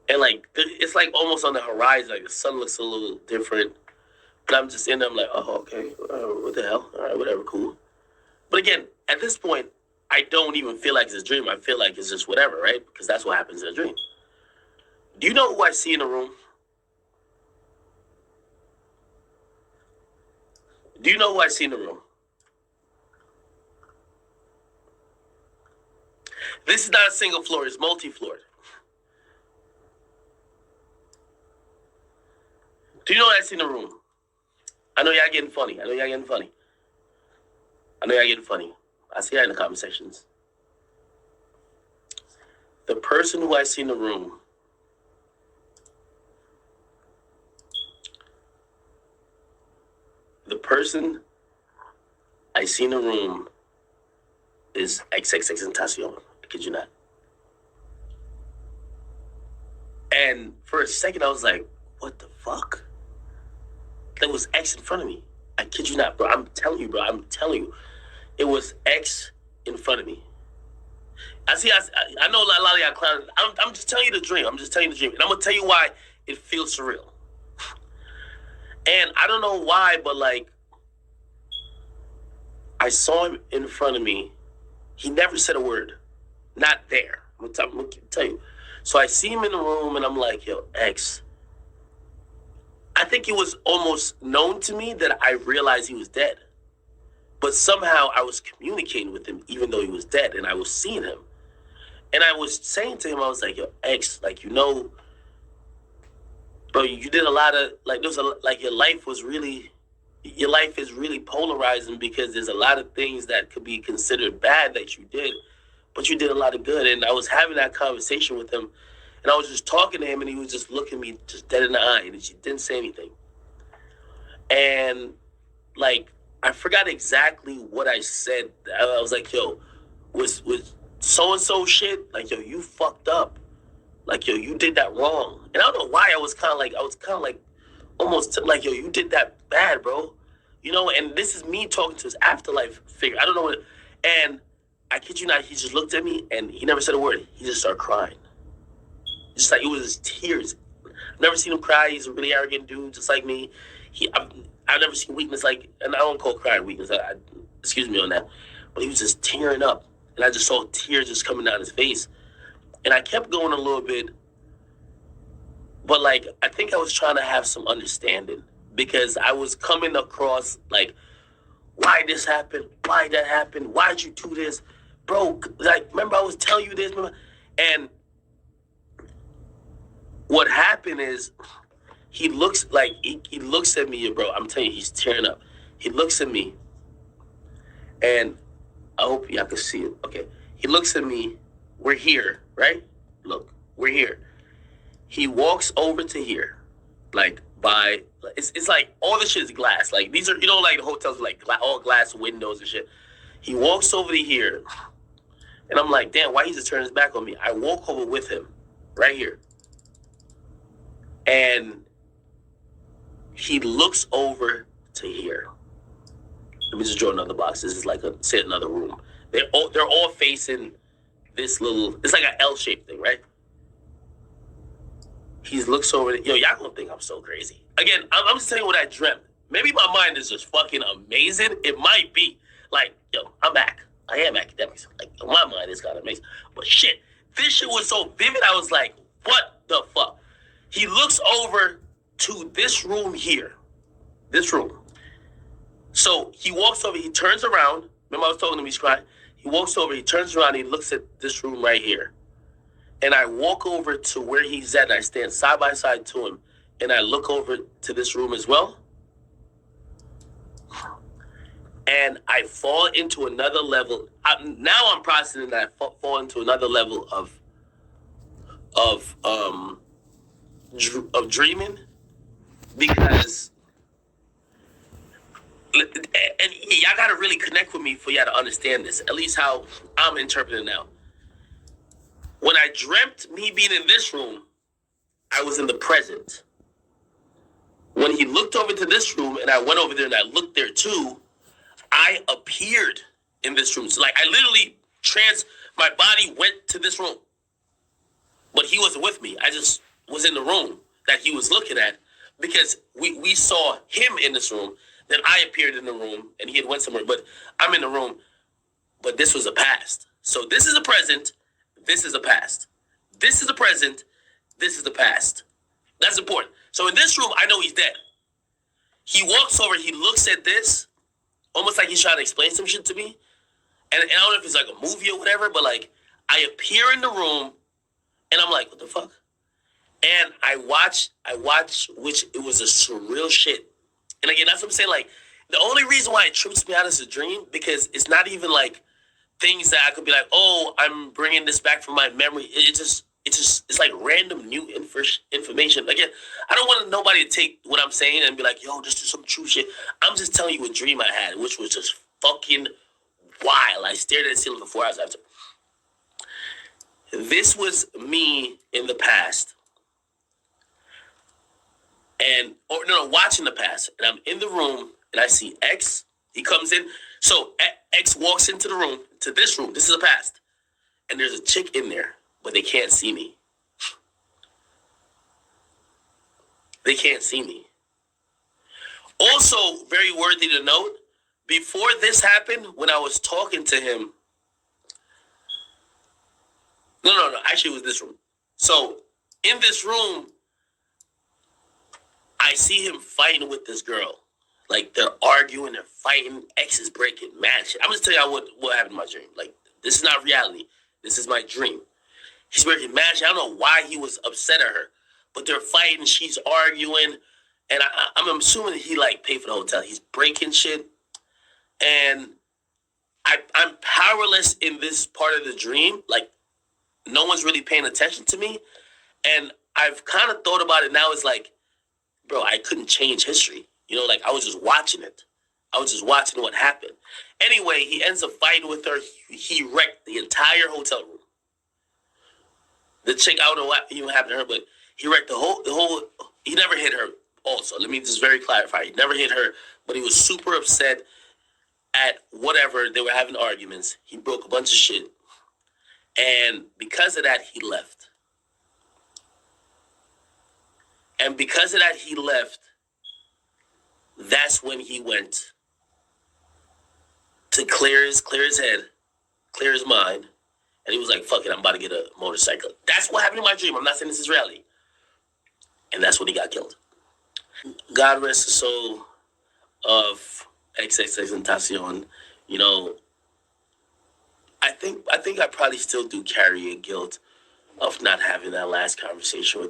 And like it's like almost on the horizon. Like the sun looks a little different. But I'm just in there. I'm like, oh, okay, what the hell? All right, whatever, cool. But again, at this point, I don't even feel like it's a dream. I feel like it's just whatever, right? Because that's what happens in a dream. Do you know who I see in the room? Do you know who I see in the room? This is not a single floor. It's multi-floored. Do you know what I see in the room? I know y'all getting funny. I see y'all in the comment sections. The person who I see in the room is XxXTentacion. I kid you not. And for a second, I was like, what the fuck? There was X in front of me. I kid you not, bro. I'm telling you. It was X in front of me. I know a lot of y'all clowns. I'm just telling you the dream. And I'm going to tell you why it feels surreal. And I don't know why, but like, I saw him in front of me. He never said a word. Not there. I'm gonna tell you. So I see him in the room, and I'm like, yo, X. I think it was almost known to me that I realized he was dead. But somehow I was communicating with him, even though he was dead, and I was seeing him. And I was saying to him, I was like, yo, X, like, you know, bro, you did a lot of, like, your life is really polarizing because there's a lot of things that could be considered bad that you did, but you did a lot of good. And I was having that conversation with him, and I was just talking to him, and he was just looking me just dead in the eye, and he didn't say anything. And, like, I forgot exactly what I said. I was like, yo, with so-and-so shit, like, yo, you fucked up. Like, yo, you did that wrong. And I don't know why I was kind of like, almost like, yo, you did that bad, bro. You know, and this is me talking to his afterlife figure. I don't know what, and I kid you not, he just looked at me and he never said a word. He just started crying. Just like, it was his tears. I've never seen him cry. He's a really arrogant dude, just like me. I've never seen weakness like, and I don't call crying weakness. Excuse me on that. But he was just tearing up. And I just saw tears just coming down his face. And I kept going a little bit. But, like, I think I was trying to have some understanding. Because I was coming across, like, why this happened? Why that happened? Why'd you do this? Bro, like, remember I was telling you this? Remember? And what happened is, he looks at me, bro. I'm telling you, he's tearing up. He looks at me, and I hope y'all can see it. Okay. He looks at me. We're here, right? Look, we're here. He walks over to here, like, it's like all the shit is glass. Like, these are, you know, like the hotels with like all glass windows and shit. He walks over to here, and I'm like, damn, why he just turned his back on me? I walk over with him, right here, and he looks over to here. Let me just draw another box. This is like another room. They're all facing this little. It's like an L-shaped thing, right? He looks over. Yo, y'all gonna think I'm so crazy. Again, I'm just telling you what I dreamt. Maybe my mind is just fucking amazing. It might be. Like, yo, I'm back. I am Akademiks. Like, my mind is kind of amazing. But shit, this shit was so vivid. I was like, what the fuck? He looks over to this room here. This room. So he walks over. He turns around. Remember I was talking to him. He's crying. He walks over. He turns around. He looks at this room right here. And I walk over to where he's at, and I stand side by side to him, and I look over to this room as well. And I fall into another level. Now I'm processing that I fall into another level of dreaming, because, and y'all gotta really connect with me for y'all to understand this. At least how I'm interpreting it now. When I dreamt me being in this room, I was in the present. When he looked over to this room and I went over there and I looked there too, I appeared in this room. So like I literally my body went to this room. But he wasn't with me. I just was in the room that he was looking at, because we saw him in this room. Then I appeared in the room, and he had went somewhere. But I'm in the room. But this was a past. So this is a present. This is a past. This is a present. This is the past. That's important. So in this room, I know he's dead. He walks over. He looks at this, almost like he's trying to explain some shit to me. And I don't know if it's like a movie or whatever, but like I appear in the room, and I'm like, what the fuck? And I watch, which it was a surreal shit. And again, that's what I'm saying. Like, the only reason why it trips me out as a dream, because it's not even like things that I could be like, oh, I'm bringing this back from my memory. It's like random new information. Again, I don't want nobody to take what I'm saying and be like, yo, this is some true shit. I'm just telling you a dream I had, which was just fucking wild. I stared at the ceiling for 4 hours after. This was me in the past. And, watching the past. And I'm in the room, and I see X. He comes in. So X walks into the room, to this room. This is the past. And there's a chick in there, but they can't see me. They can't see me. Also, very worthy to note, before this happened, when I was talking to him, no, actually it was this room. So, in this room, I see him fighting with this girl. Like, they're arguing, they're fighting. X is breaking mad shit. I'm just telling you what happened in my dream. Like, this is not reality. This is my dream. He's breaking mad shit. I don't know why he was upset at her. But they're fighting, she's arguing. And I'm assuming he, like, paid for the hotel. He's breaking shit. And I'm powerless in this part of the dream. Like, no one's really paying attention to me. And I've kind of thought about it now. It's like, bro, I couldn't change history. Like I was just watching it. I was just watching what happened. Anyway, he ends up fighting with her. He wrecked the entire hotel room. The chick, I don't know what even happened to her, but he wrecked the whole, he never hit her also. Let me just very clarify. He never hit her, but he was super upset at whatever. They were having arguments. He broke a bunch of shit. And because of that, he left. And because of that, he left. That's when he went to clear his head, clear his mind. And he was like, fuck it, I'm about to get a motorcycle. That's what happened in my dream. I'm not saying this is reality. And that's when he got killed. God rest the soul of XxXTentacion. I think I probably still do carry a guilt of not having that last conversation with